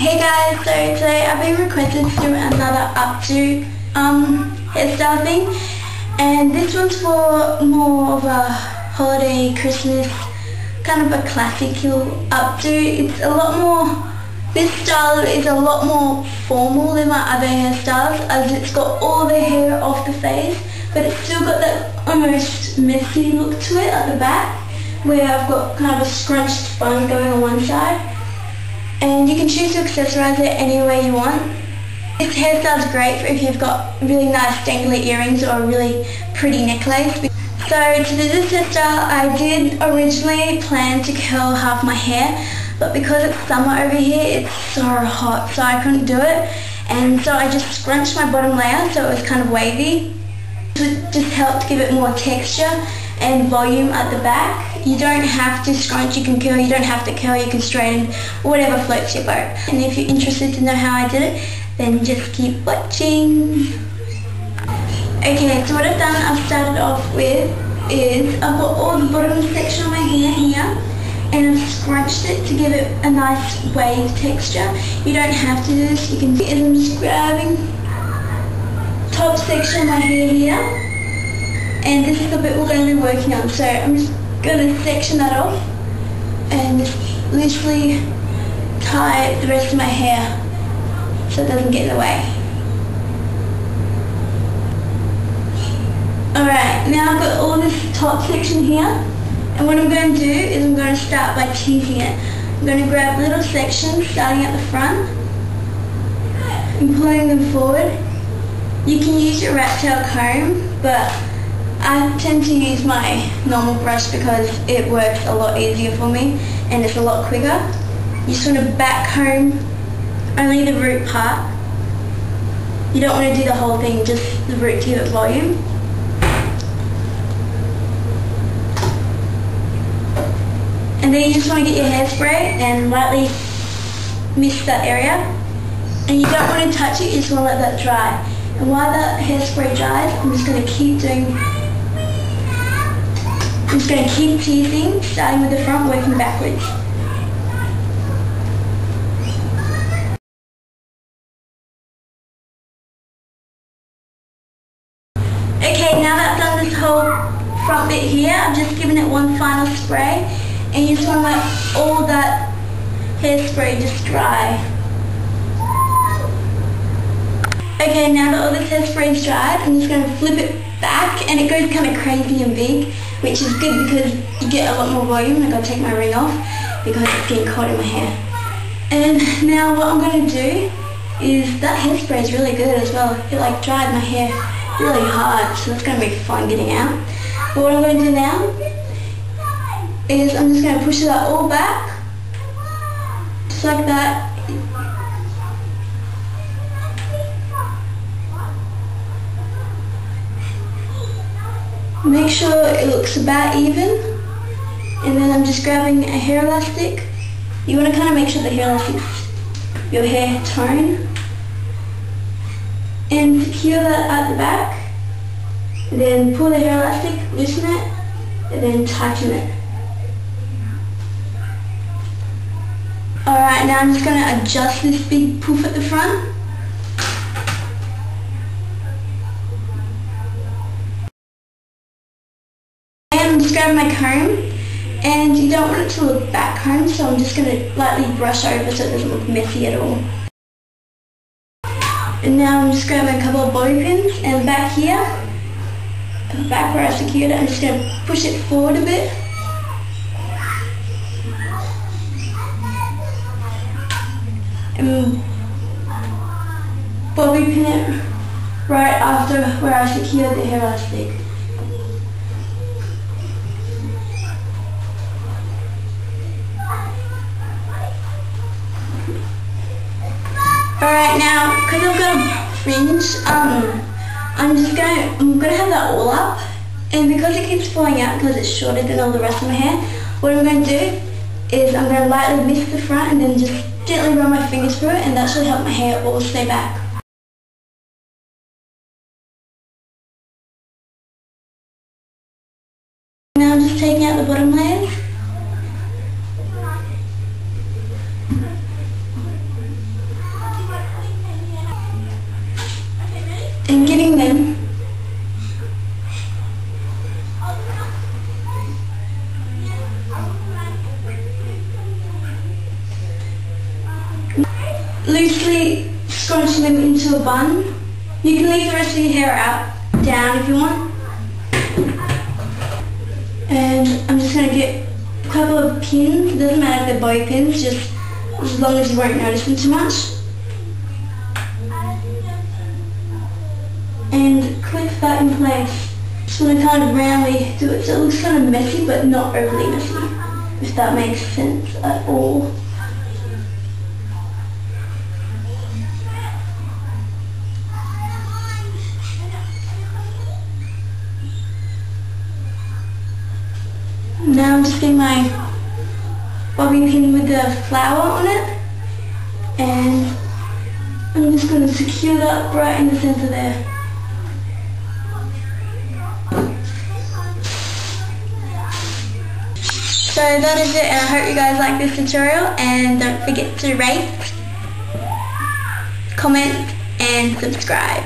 Hey guys, so today I've been requested to do another updo hairstyle thing, and this one's for more of a holiday, Christmas, kind of a classical updo. It's a lot more, this style is a lot more formal than my other hairstyles, as it's got all the hair off the face, but it's still got that almost messy look to it at the back, where I've got kind of a scrunched bun going on one side. And you can choose to accessorize it any way you want. This hairstyle is great for if you've got really nice dangly earrings or a really pretty necklace. So to do this hairstyle, I did originally plan to curl half my hair, but because it's summer over here, it's so hot, so I couldn't do it. And so I just scrunched my bottom layer so it was kind of wavy. It just helped give it more texture and volume at the back. You don't have to scrunch, you can curl, you don't have to curl, you can straighten, whatever floats your boat. And if you're interested to know how I did it, then just keep watching. Okay, so what I've done, I've started off with is I've got all the bottom section of my hair here, and I've scrunched it to give it a nice wave texture. You don't have to do this, you can see it. I'm just grabbing top section of my hair here. And this is the bit we're going to be working on, so I'm just going to section that off and just loosely tie the rest of my hair so it doesn't get in the way. Alright, now I've got all this top section here, and what I'm going to do is I'm going to start by teasing it. I'm going to grab little sections starting at the front and pulling them forward. You can use your rat tail comb, but I tend to use my normal brush because it works a lot easier for me and it's a lot quicker. You just want to back comb only the root part. You don't want to do the whole thing, just the root to give it volume. And then you just want to get your hairspray and lightly mist that area. And you don't want to touch it, you just want to let that dry. And while that hairspray dries, I'm just going to keep teasing, starting with the front, working backwards. Okay, now that I've done this whole front bit here, I've just given it one final spray, and you just want to let all that hairspray just dry. Okay, now that all this hairspray is dried, I'm just going to flip it back, and it goes kind of crazy and big, which is good because you get a lot more volume. I gotta take my ring off because it's getting caught in my hair. And now what I'm going to do is, that hairspray is really good as well. It like dried my hair really hard, so it's going to be fun getting out. But what I'm going to do now is I'm just going to push it all back, just like that. Make sure it looks about even, and then I'm just grabbing a hair elastic. You want to kind of make sure the hair elastic's your hair tone, and secure that at the back, and then pull the hair elastic, loosen it, and then tighten it. Alright, now I'm just going to adjust this big poof at the front. I'm just grabbing my comb, and you don't want it to look back combed, so I'm just going to lightly brush over so it doesn't look messy at all. And now I'm just grabbing a couple of bobby pins, and back here, back where I secured it, I'm just going to push it forward a bit. And bobby pin it right after where I secured the hair elastic. Alright, now, because I've got a fringe, I'm gonna have that all up, and because it keeps falling out because it's shorter than all the rest of my hair, what I'm going to do is I'm going to lightly mist the front and then just gently run my fingers through it, and that should help my hair all stay back. Now I'm just taking out the bottom layers. loosely scrunching them into a bun. You can leave the rest of your hair down if you want. And I'm just going to get a couple of pins. It doesn't matter if they're bow pins, just as long as you won't notice them too much. And clip that in place. Just want to kind of roundly do it so it looks kind of messy but not overly messy, if that makes sense at all. Now I'm just getting my bobby pin with the flower on it, and I'm just going to secure that right in the center there. So that is it, and I hope you guys like this tutorial, and don't forget to rate, comment and subscribe.